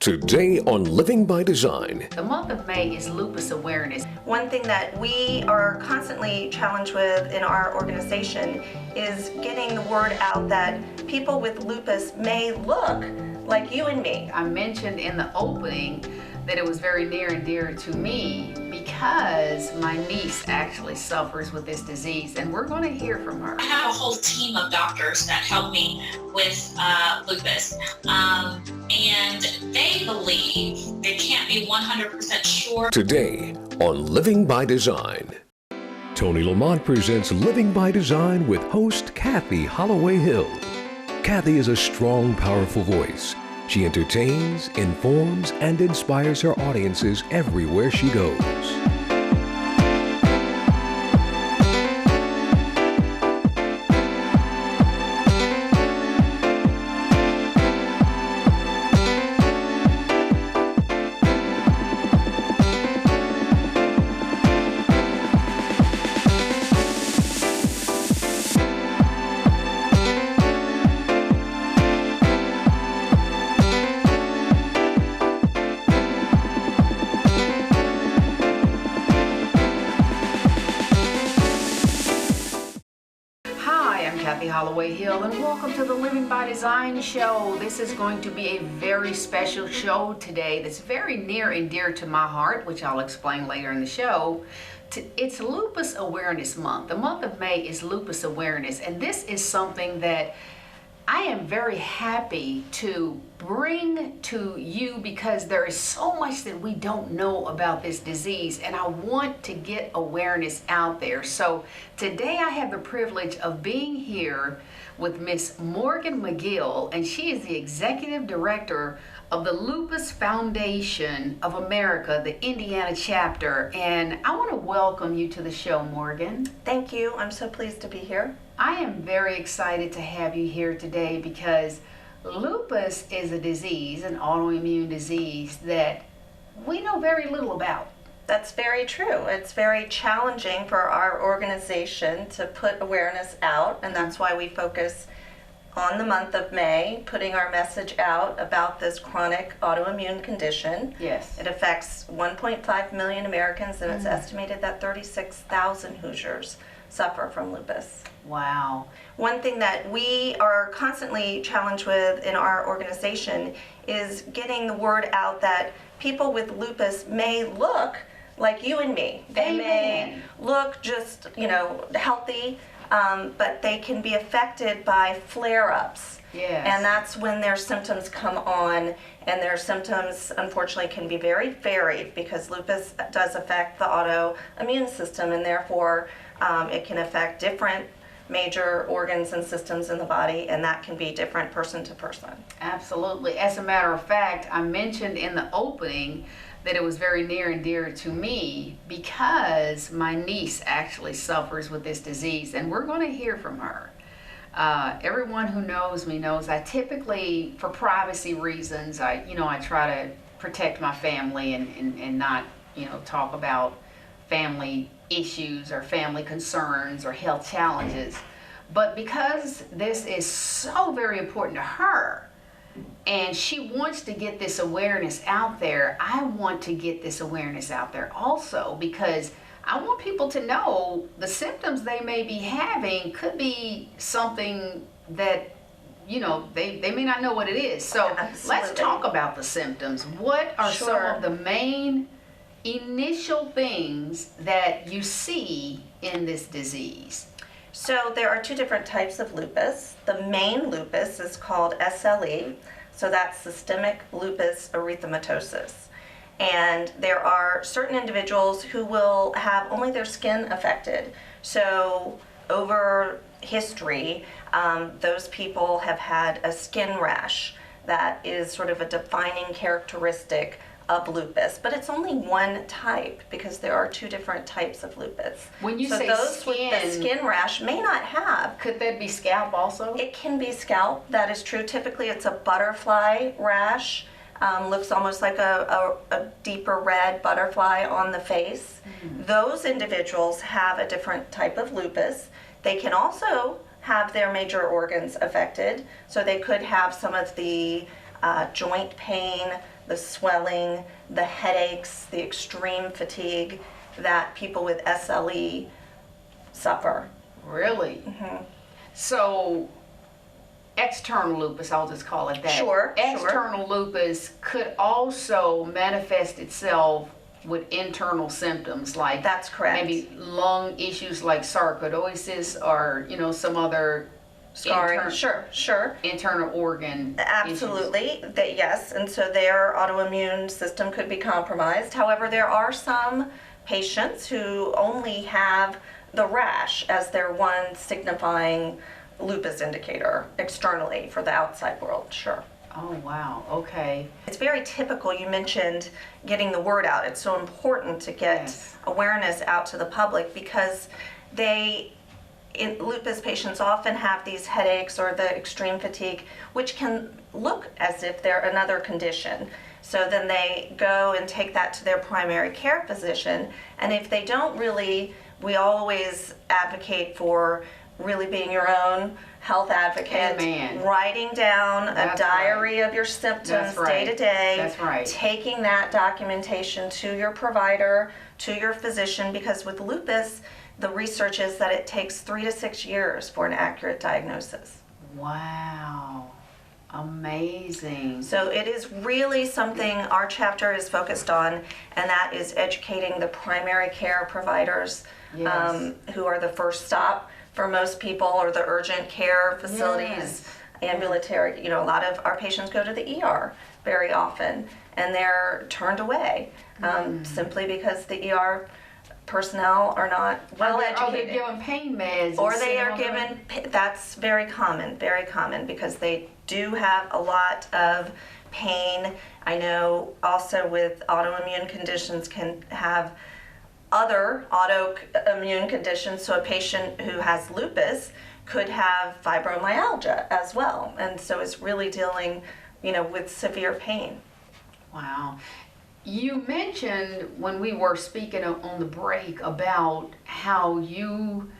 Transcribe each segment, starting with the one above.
Today on Living by Design. The month of May is Lupus Awareness. One thing that we are constantly challenged with in our organization is getting the word out that people with lupus may look like you and me. I mentioned in the opening that it was very near and dear to me because my niece actually suffers with this disease, and we're going to hear from her. I have a whole team of doctors that help me with lupus, and they believe they can't be 100% sure. Today on Living by Design. Tony Lamont presents Living by Design with host Kathy Holloway Hill. Kathy is a strong, powerful voice. She entertains, informs, and inspires her audiences everywhere she goes. Kathy Holloway Hill, and welcome to the Living by Design show. This is going to be a very special show today that's very near and dear to my heart, which I'll explain later in the show. It's Lupus Awareness Month. The month of May is Lupus Awareness, and this is something that I am very happy to bring to you because there is so much that we don't know about this disease, and I want to get awareness out there. So today I have the privilege of being here with Miss Morgan McGill, and she is the Executive Director of the Lupus Foundation of America, the Indiana chapter. And I want to welcome you to the show, Morgan. Thank you. I'm so pleased to be here. I am very excited to have you here today because lupus is a disease, an autoimmune disease that we know very little about. That's very true. It's very challenging for our organization to put awareness out, and that's why we focus on the month of May, putting our message out about this chronic autoimmune condition. Yes. It affects 1.5 million Americans, and it's estimated that 36,000 Hoosiers suffer from lupus. Wow. One thing that we are constantly challenged with in our organization is getting the word out that people with lupus may look like you and me. They may look just, healthy, but they can be affected by flare-ups. Yes. And that's when their symptoms come on, and their symptoms unfortunately can be very varied because lupus does affect the autoimmune system, and therefore it can affect different major organs and systems in the body, and that can be different person to person. Absolutely. As a matter of fact, I mentioned in the opening that it was very near and dear to me because my niece actually suffers with this disease, and we're going to hear from her. Everyone who knows me knows I typically, for privacy reasons, I try to protect my family and not, talk about family issues or family concerns or health challenges. But because this is so very important to her, and she wants to get this awareness out there, I want to get this awareness out there also because I want people to know the symptoms they may be having could be something that, they may not know what it is. So let's talk about the symptoms. What are some of the main initial things that you see in this disease? So there are two different types of lupus. The main lupus is called SLE, so that's systemic lupus erythematosus. And there are certain individuals who will have only their skin affected. So over history, those people have had a skin rash that is sort of a defining characteristic of lupus, but it's only one type because there are two different types of lupus. When you say those skin, with the skin rash may not have. Could that be scalp also? It can be scalp, that is true. Typically it's a butterfly rash. Looks almost like a deeper red butterfly on the face. Mm-hmm. Those individuals have a different type of lupus. They can also have their major organs affected, so they could have some of the joint pain, the swelling, the headaches, the extreme fatigue that people with SLE suffer. Really? So external lupus, I'll just call it that. Sure. External lupus could also manifest itself with internal symptoms, like That's correct. maybe lung issues like sarcoidosis, or some other Scarring. Sure. internal organ Absolutely, yes, and so their autoimmune system could be compromised. However, there are some patients who only have the rash as their one signifying lupus indicator externally for the outside world. Sure. Oh, wow. Okay. It's very typical. You mentioned getting the word out. It's so important to get Yes. awareness out to the public because lupus patients often have these headaches or the extreme fatigue, which can look as if they're another condition. So then they go and take that to their primary care physician, and if they don't we always advocate for really being your own health advocate, Amen. writing down That's a diary of your symptoms That's right. day to day, That's right. taking that documentation to your provider, to your physician, because with lupus, the research is that it takes 3 to 6 years for an accurate diagnosis. Wow. Amazing. So it is really something our chapter is focused on, and that is educating the primary care providers Yes. who are the first stop for most people, or the urgent care facilities, Yes. ambulatory. A lot of our patients go to the ER very often, and they're turned away simply because the ER personnel are not well educated. Are they given pain meds? Or they are given, that's very common, because they do have a lot of pain. I know also with autoimmune conditions can have other autoimmune conditions. So a patient who has lupus could have fibromyalgia as well. And so it's really dealing, with severe pain. Wow. You mentioned when we were speaking on the break about how you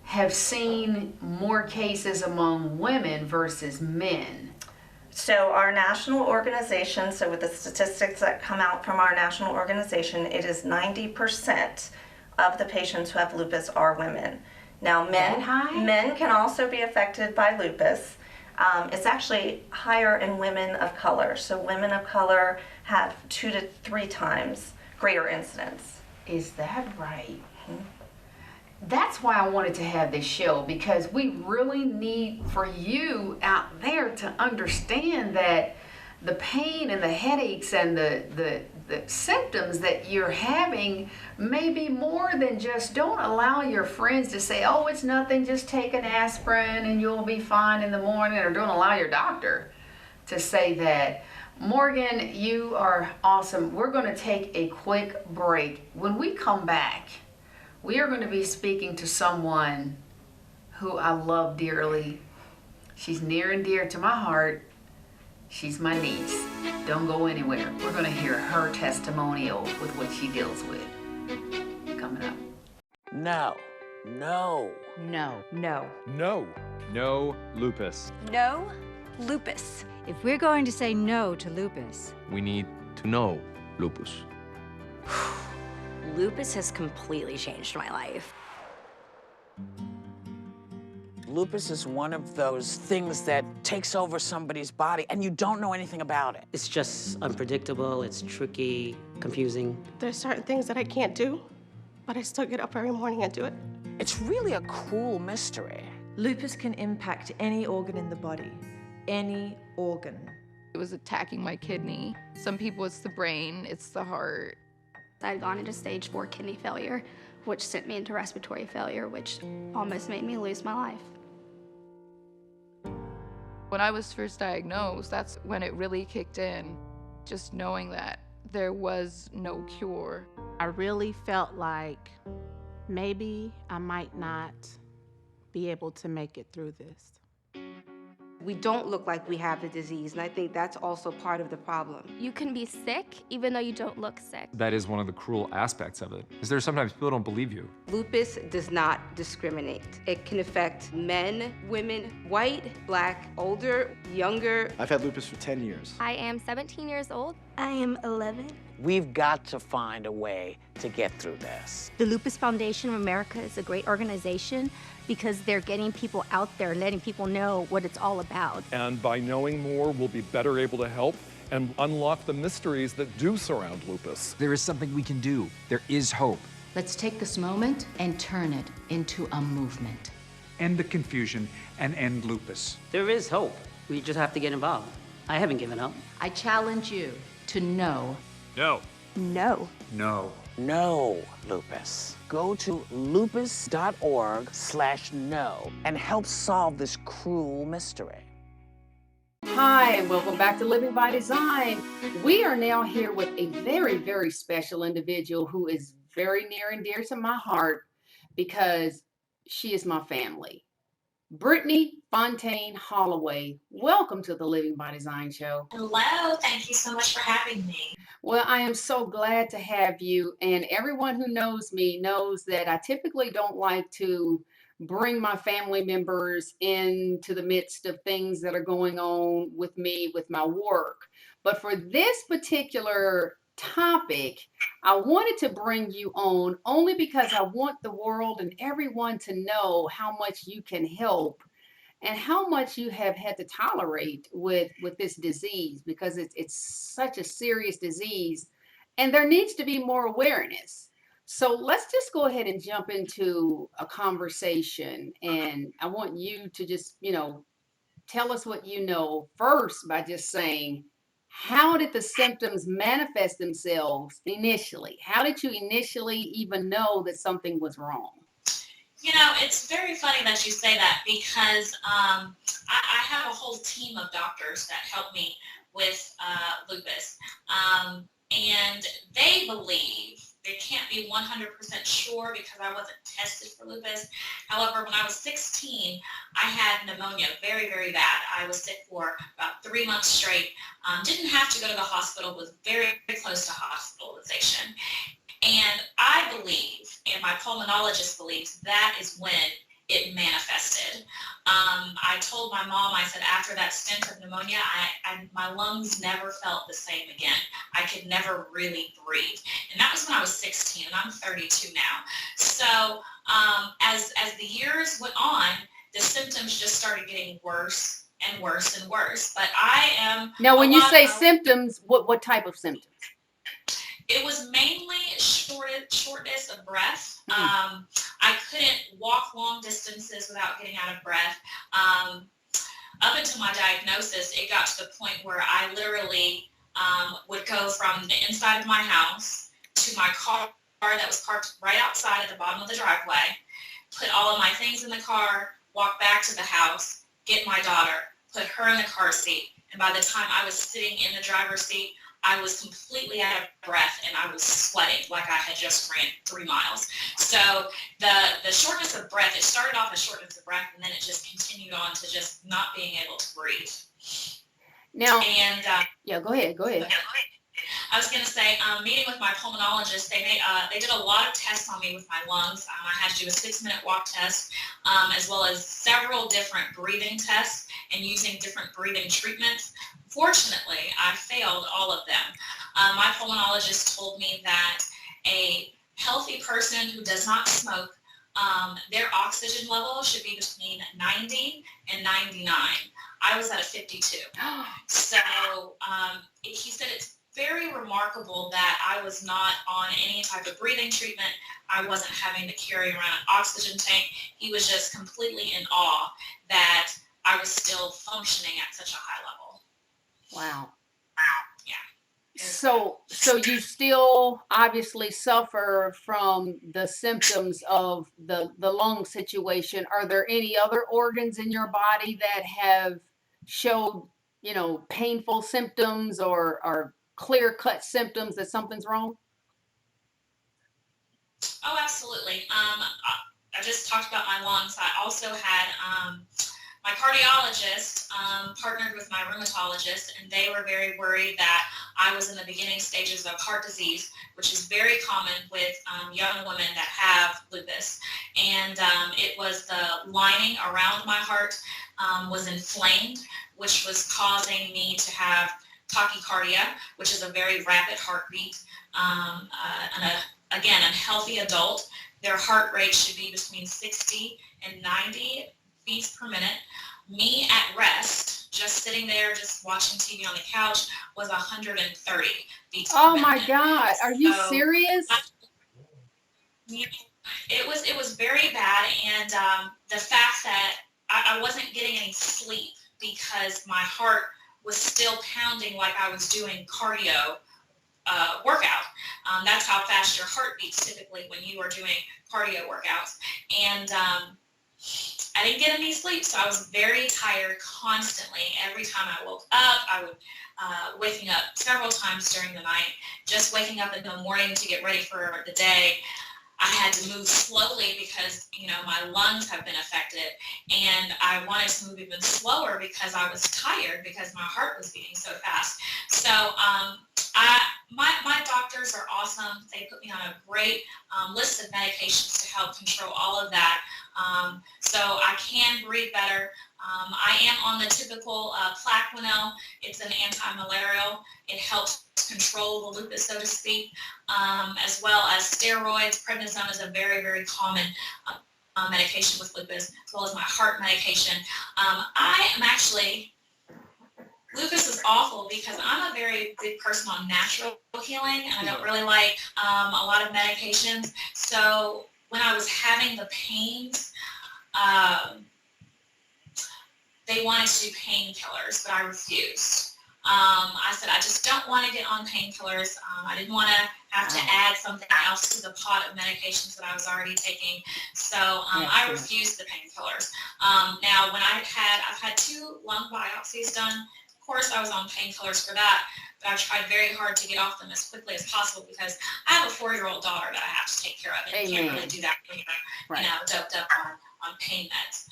have seen more cases among women versus men. So our national organization, so with the statistics that come out from our national organization, it is 90% of the patients who have lupus are women. Now That high? men can also be affected by lupus. It's actually higher in women of color. So women of color have 2 to 3 times greater incidence. Is that right? That's why I wanted to have this show, because we really need for you out there to understand that the pain and the headaches and the symptoms that you're having may be more than just, don't allow your friends to say, oh, it's nothing, just take an aspirin and you'll be fine in the morning, or don't allow your doctor to say that. Morgan, you are awesome. We're going to take a quick break. When we come back, we are going to be speaking to someone who I love dearly. She's near and dear to my heart. She's my niece. Don't go anywhere. We're going to hear her testimonial with what she deals with. Coming up. No. No. Lupus. No lupus. If we're going to say no to lupus, We need to know lupus. Lupus has completely changed my life. Lupus is one of those things that takes over somebody's body and you don't know anything about it. It's just unpredictable, it's tricky, confusing. There's certain things that I can't do, but I still get up every morning and do it. It's really a cool mystery. Lupus can impact any organ in the body, any organ. It was attacking my kidney. Some people it's the brain, it's the heart. I'd gone into stage 4 kidney failure, which sent me into respiratory failure, which almost made me lose my life. When I was first diagnosed, that's when it really kicked in, just knowing that there was no cure. I really felt like maybe I might not be able to make it through this. We don't look like we have the disease, and I think that's also part of the problem. You can be sick even though you don't look sick. That is one of the cruel aspects of it, is there sometimes people don't believe you. Lupus does not discriminate. It can affect men, women, white, black, older, younger. I've had lupus for 10 years. I am 17 years old. I am 11. We've got to find a way to get through this. The Lupus Foundation of America is a great organization because they're getting people out there, letting people know what it's all about. And by knowing more, we'll be better able to help and unlock the mysteries that do surround lupus. There is something we can do. There is hope. Let's take this moment and turn it into a movement. End the confusion and end lupus. There is hope. We just have to get involved. I haven't given up. I challenge you to know. No. No. No. No, lupus. Go to lupus.org/no and help solve this cruel mystery. Hi, and welcome back to Living by Design. We are now here with a very, very special individual who is very near and dear to my heart because she is my family. Brittany Fontaine Holloway, welcome to the Living by Design show. Hello, thank you so much for having me. Well, I am so glad to have you, and everyone who knows me knows that I typically don't like to bring my family members into the midst of things that are going on with me, with my work. But for this particular topic, I wanted to bring you on only because I want the world and everyone to know how much you can help and how much you have had to tolerate with this disease, because it's such a serious disease and there needs to be more awareness. So let's just go ahead and jump into a conversation, and I want you to just, tell us what you know first by just saying, how did the symptoms manifest themselves initially? How did you initially even know that something was wrong? It's very funny that you say that because I have a whole team of doctors that help me with lupus. And they believe, they can't be 100% sure because I wasn't tested for lupus. However, when I was 16, I had pneumonia, very, very bad. I was sick for about 3 months straight. Didn't have to go to the hospital, was very, very close to hospitalization. And I believe, and my pulmonologist believes, that is when it manifested. I told my mom, I said, after that stint of pneumonia, my lungs never felt the same again. I could never really breathe. And that was when I was 16, and I'm 32 now. So as the years went on, the symptoms just started getting worse and worse and worse. But I am... Now, when you say symptoms, what type of symptoms? It was mainly shortness of breath. I couldn't walk long distances without getting out of breath. Up until my diagnosis, it got to the point where I literally would go from the inside of my house to my car that was parked right outside at the bottom of the driveway, put all of my things in the car, walk back to the house, get my daughter, put her in the car seat. And by the time I was sitting in the driver's seat, I was completely out of breath and I was sweating like I had just ran 3 miles. So the shortness of breath, it started off as shortness of breath and then it just continued on to just not being able to breathe. Now, and yeah, go ahead. I was going to say, meeting with my pulmonologist, they did a lot of tests on me with my lungs. I had to do a 6-minute walk test, as well as several different breathing tests and using different breathing treatments. Fortunately, I failed all of them. My pulmonologist told me that a healthy person who does not smoke, their oxygen level should be between 90 and 99. I was at a 52. So he said it's very remarkable that I was not on any type of breathing treatment. I wasn't having to carry around an oxygen tank. He was just completely in awe that I was still functioning at such a high level. Wow. Yeah. So you still obviously suffer from the symptoms of the lung situation. Are there any other organs in your body that have showed, painful symptoms or clear-cut symptoms that something's wrong? Oh, absolutely. I just talked about my lungs. I also had my cardiologist partnered with my rheumatologist, and they were very worried that I was in the beginning stages of heart disease, which is very common with young women that have lupus. And it was the lining around my heart was inflamed, which was causing me to have tachycardia, which is a very rapid heartbeat. Again, a healthy adult, their heart rate should be between 60 and 90 beats per minute. Me at rest, just sitting there, just watching TV on the couch, was 130 beats per minute. Oh my God, are you serious? It was very bad, and the fact that I wasn't getting any sleep because my heart was still pounding like I was doing cardio workout. That's how fast your heart beats typically when you are doing cardio workouts. And I didn't get any sleep, so I was very tired constantly. Every time I woke up, I would waking up several times during the night, just waking up in the morning to get ready for the day. I had to move slowly because, you know, my lungs have been affected, and I wanted to move even slower because I was tired because my heart was beating so fast. So my doctors are awesome. They put me on a great list of medications to help control all of that. So I can breathe better. I am on the typical Plaquenil. It's an anti-malarial. It helps control the lupus, so to speak, as well as steroids. Prednisone is a very, very common medication with lupus, as well as my heart medication. I am actually, lupus is awful because I'm a very big person on natural healing, and I don't really like a lot of medications. So when I was having the pains, they wanted to do painkillers, but I refused. I said, I just don't want to get on painkillers. I didn't want to have to add something else to the pot of medications that I was already taking. So I refused the painkillers. Now, when I've had 2 lung biopsies done. Of course, I was on painkillers for that, but I tried very hard to get off them as quickly as possible because I have a 4-year-old daughter that I have to take care of, and can't really do that when you're, you know, doped up on pain meds.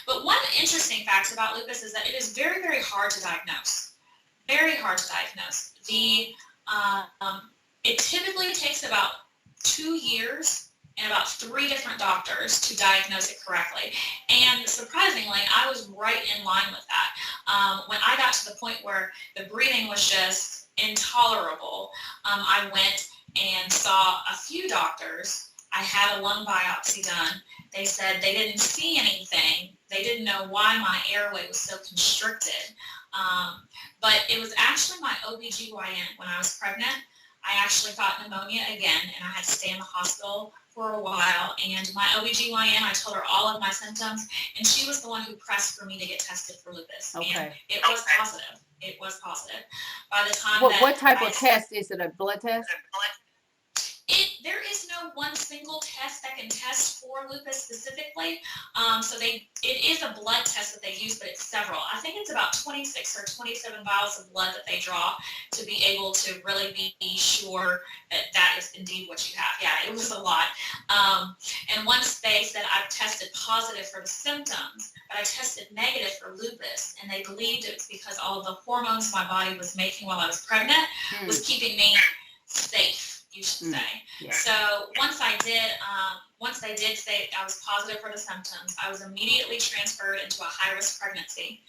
But one interesting fact about lupus is that it is very, very hard to diagnose. Very hard to diagnose. It typically takes about 2 years and about 3 different doctors to diagnose it correctly. And surprisingly, I was right in line with that. When I got to the point where the breathing was just intolerable, I went and saw a few doctors. I had a lung biopsy done. They said they didn't see anything. They didn't know why my airway was so constricted. But it was actually my OBGYN when I was pregnant. I actually got pneumonia again, and I had to stay in the hospital for a while. And my OBGYN, I told her all of my symptoms, and she was the one who pressed for me to get tested for lupus. Okay. And it was positive. It was positive. By the time what type of test is it? A blood test? There is no one single test that can test for lupus specifically. So it is a blood test that they use, but it's several. I think it's about 26 or 27 vials of blood that they draw to be able to really be sure that that is indeed what you have. Yeah, it was a lot. And once they said I've tested positive for the symptoms, but I tested negative for lupus, and they believed it was because all of the hormones my body was making while I was pregnant was keeping me safe, you should say. Yeah. So once they did say I was positive for the symptoms, I was immediately transferred into a high-risk pregnancy.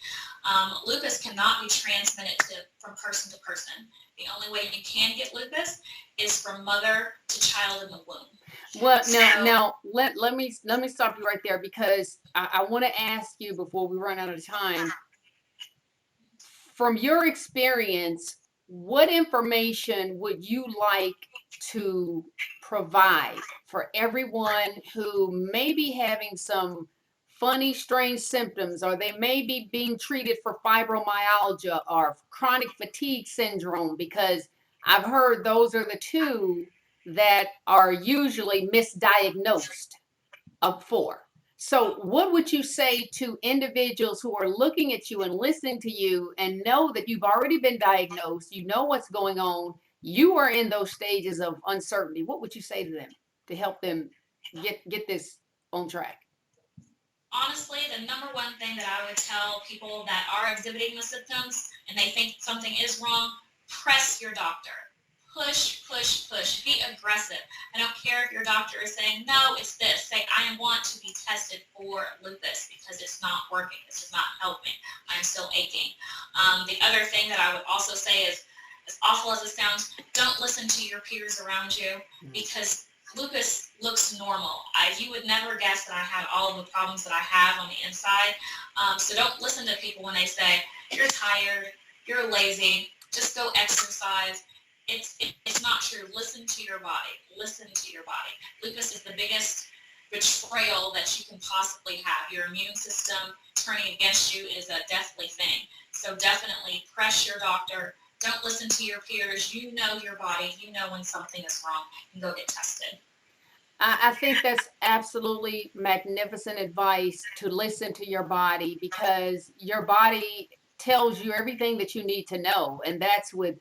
Lupus cannot be transmitted from person to person. The only way you can get lupus is from mother to child in the womb. Well, now let me stop you right there, because I want to ask you before we run out of time. From your experience, what information would you like to provide for everyone who may be having some funny, strange symptoms, or they may be being treated for fibromyalgia or chronic fatigue syndrome? Because I've heard those are the 2 that are usually misdiagnosed for. So what would you say to individuals who are looking at you and listening to you and know that you've already been diagnosed, you know what's going on, you are in those stages of uncertainty? What would you say to them to help them get this on track? Honestly, the number one thing that I would tell people that are exhibiting the symptoms and they think something is wrong, press your doctor. push, push, push. Be aggressive. I don't care if your doctor is saying, no, it's this. Say, I want to be tested for lupus because it's not working. This is not helping. I'm still aching. The other thing that I would also say is, as awful as it sounds, don't listen to your peers around you because lupus looks normal. You would never guess that I had all of the problems that I have on the inside. So don't listen to people when they say, you're tired, you're lazy, just go exercise. It's not true. Listen to your body. Listen to your body. Lupus is the biggest betrayal that you can possibly have. Your immune system turning against you is a deathly thing. So definitely press your doctor. Don't listen to your peers. You know your body. You know when something is wrong, and go get tested. I think that's absolutely magnificent advice, to listen to your body, because your body tells you everything that you need to know. And that's with,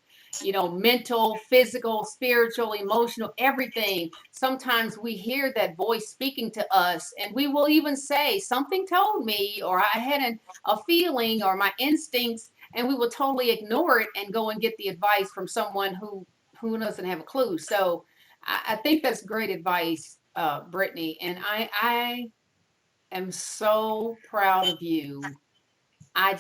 mental, physical, spiritual, emotional, everything. Sometimes we hear that voice speaking to us, and we will even say, something told me, or I had a feeling, or my instincts, and we will totally ignore it and go and get the advice from someone who doesn't have a clue. So I think that's great advice, Brittany, and I am so proud of you. I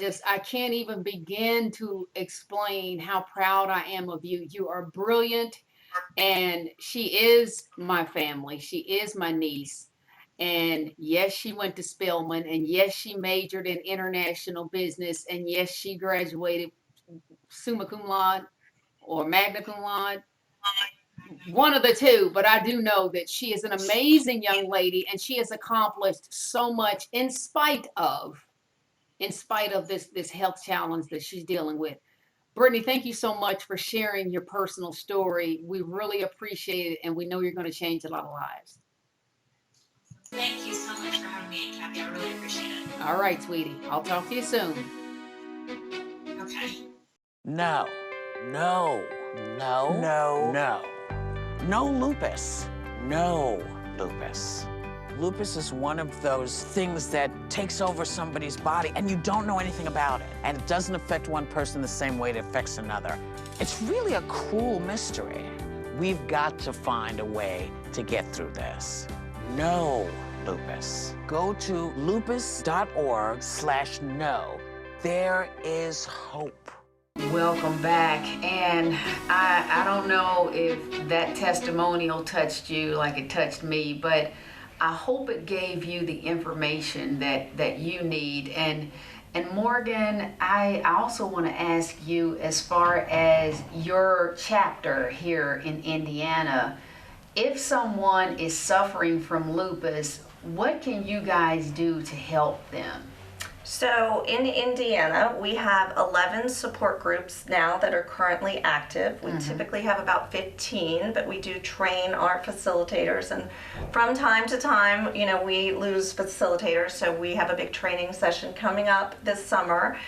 can't even begin to explain how proud I am of you. You are brilliant, and she is my family. She is my niece. And yes, she went to Spelman, and yes, she majored in international business, and yes, she graduated summa cum laude or magna cum laude. One of the two, but I do know that she is an amazing young lady, and she has accomplished so much in spite of this health challenge that she's dealing with. Brittany, thank you so much for sharing your personal story. We really appreciate it, and we know you're going to change a lot of lives. Thank you so much for having me, Kathy. I really appreciate it. All right, sweetie. I'll talk to you soon. Okay. No, no, no, no, no. No lupus. No lupus. Lupus is one of those things that takes over somebody's body and you don't know anything about it. And it doesn't affect one person the same way it affects another. It's really a cruel mystery. We've got to find a way to get through this. No lupus. Go to lupus.org/no. There is hope. Welcome back. And I don't know if that testimonial touched you like it touched me, but I hope it gave you the information that you need. And Morgan, I also want to ask you, as far as your chapter here in Indiana, if someone is suffering from lupus, what can you guys do to help them? So in Indiana, we have 11 support groups now that are currently active. We typically have about 15, but we do train our facilitators. And from time to time, we lose facilitators. So we have a big training session coming up this summer.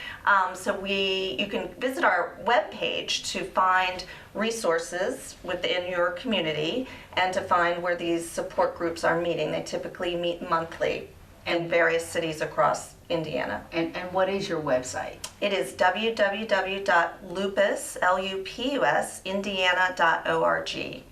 You can visit our webpage to find resources within your community and to find where these support groups are meeting. They typically meet monthly in various cities across Indiana. And what is your website? It is www.lupusindiana.org.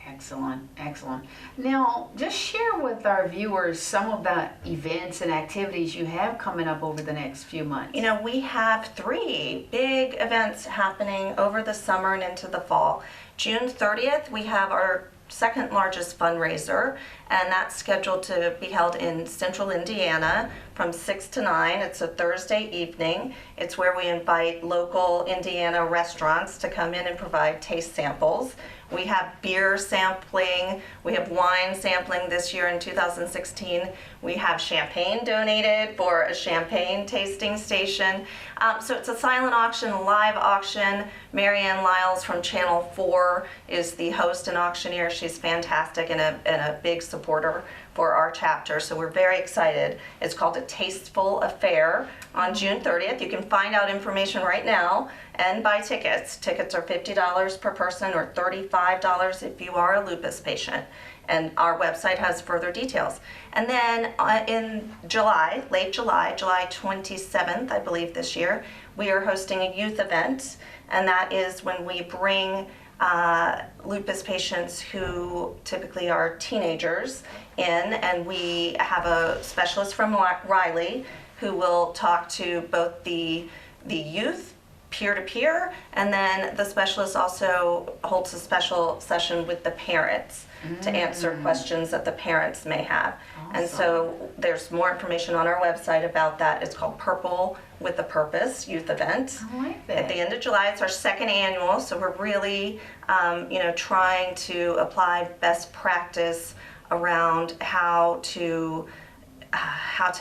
Excellent, excellent. Now, just share with our viewers some of the events and activities you have coming up over the next few months. We have 3 big events happening over the summer and into the fall. June 30th, we have our second largest fundraiser, and that's scheduled to be held in central Indiana from 6 to 9. It's a Thursday evening. It's where we invite local Indiana restaurants to come in and provide taste samples. We have beer sampling. We have wine sampling this year in 2016. We have champagne donated for a champagne tasting station. So it's a silent auction, a live auction. Marianne Lyles from Channel 4 is the host and auctioneer. She's fantastic and a big supporter for our chapter, so we're very excited. It's called A Tasteful Affair on June 30th. You can find out information right now and buy tickets. Tickets are $50 per person or $35 if you are a lupus patient. And our website has further details. And then in July, late July, July 27th, I believe this year, we are hosting a youth event, and that is when we bring lupus patients who typically are teenagers in, and we have a specialist from Riley who will talk to both the youth peer-to-peer, and then the specialist also holds a special session with the parents to answer questions that the parents may have. And so there's more information on our website about that. It's called Purple with a Purpose Youth Event. I like that. At the end of July, it's our second annual, so we're really, trying to apply best practice around how to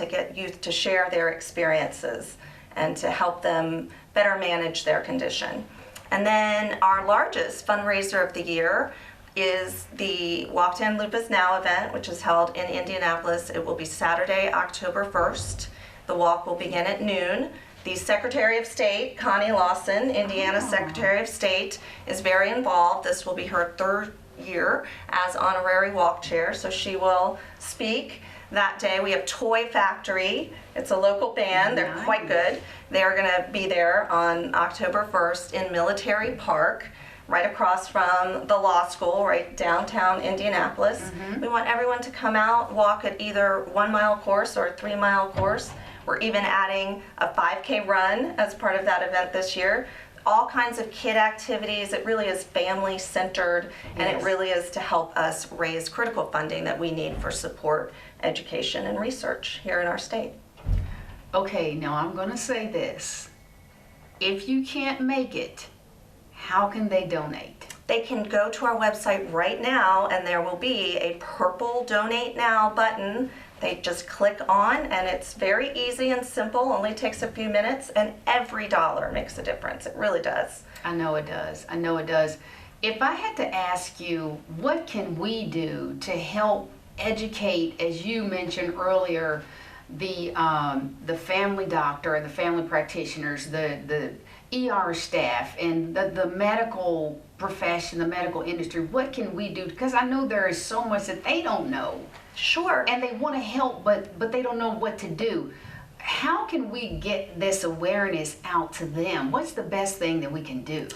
get youth to share their experiences and to help them better manage their condition. And then our largest fundraiser of the year is the Walk to End Lupus Now event, which is held in Indianapolis. It will be Saturday, October 1st. The walk will begin at noon. The Secretary of State, Connie Lawson, Indiana Secretary of State, is very involved. This will be her third year as honorary walk chair, so she will speak. That day we have Toy Factory. It's a local band. They're quite good. They're going to be there on October 1st in Military Park, right across from the law school, right downtown Indianapolis. We want everyone to come out, walk at either 1 mile course or a 3 mile course. We're even adding a 5K run as part of that event this year. All kinds of kid activities. It really is family centered, and it really is to help us raise critical funding that we need for support, education, and research here in our state. Okay, now I'm going to say this. If you can't make it, how can they donate? They can go to our website right now, and there will be a purple Donate Now button. They just click on, and it's very easy and simple, only takes a few minutes, and every dollar makes a difference. It really does. I know it does. I know it does. If I had to ask you, what can we do to help educate, as you mentioned earlier, the family doctor and the family practitioners, the ER staff, and the medical profession, the medical industry, what can we do? Because I know there is so much that they don't know. Sure. And they want to help, but they don't know what to do. How can we get this awareness out to them? What's the best thing that we can do?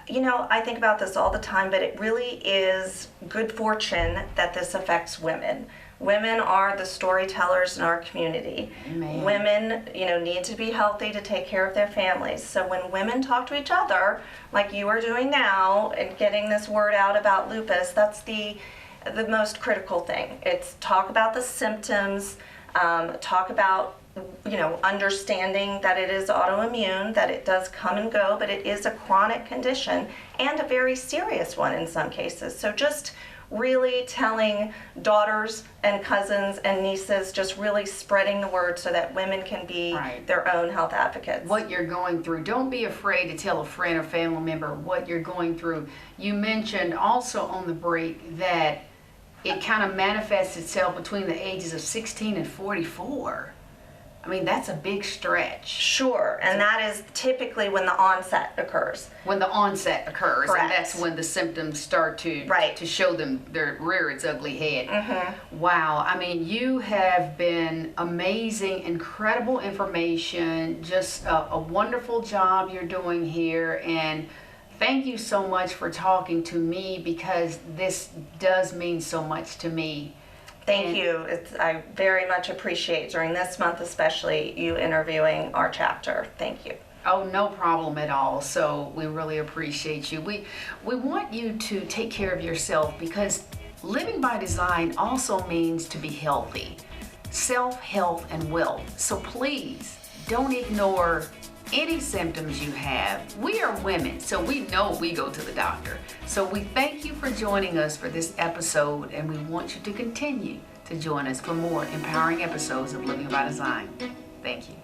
You know, I think about this all the time, but it really is good fortune that this affects women. Women are the storytellers in our community. Amen. Women, need to be healthy to take care of their families. So when women talk to each other, like you are doing now, and getting this word out about lupus, that's the most critical thing. It's talk about the symptoms, talk about understanding that it is autoimmune, that it does come and go, but it is a chronic condition and a very serious one in some cases. So just really telling daughters and cousins and nieces, just really spreading the word so that women can be their own health advocates. What you're going through. Don't be afraid to tell a friend or family member what you're going through. You mentioned also on the break that it kind of manifests itself between the ages of 16 and 44. I mean, that's a big stretch. Sure, and that is typically when the onset occurs. When the onset occurs, Correct. And that's when the symptoms start to show them rear its ugly head. Wow, I mean, you have been amazing, incredible information, just a wonderful job you're doing here, and thank you so much for talking to me, because this does mean so much to me. Thank you. I very much appreciate, during this month especially, you interviewing our chapter. Thank you. Oh, no problem at all. So we really appreciate you. We want you to take care of yourself, because living by design also means to be healthy, self, health, and wealth. So please don't ignore any symptoms you have. We are women, so we know we go to the doctor. So we thank you for joining us for this episode, and we want you to continue to join us for more empowering episodes of Living by Design. Thank you.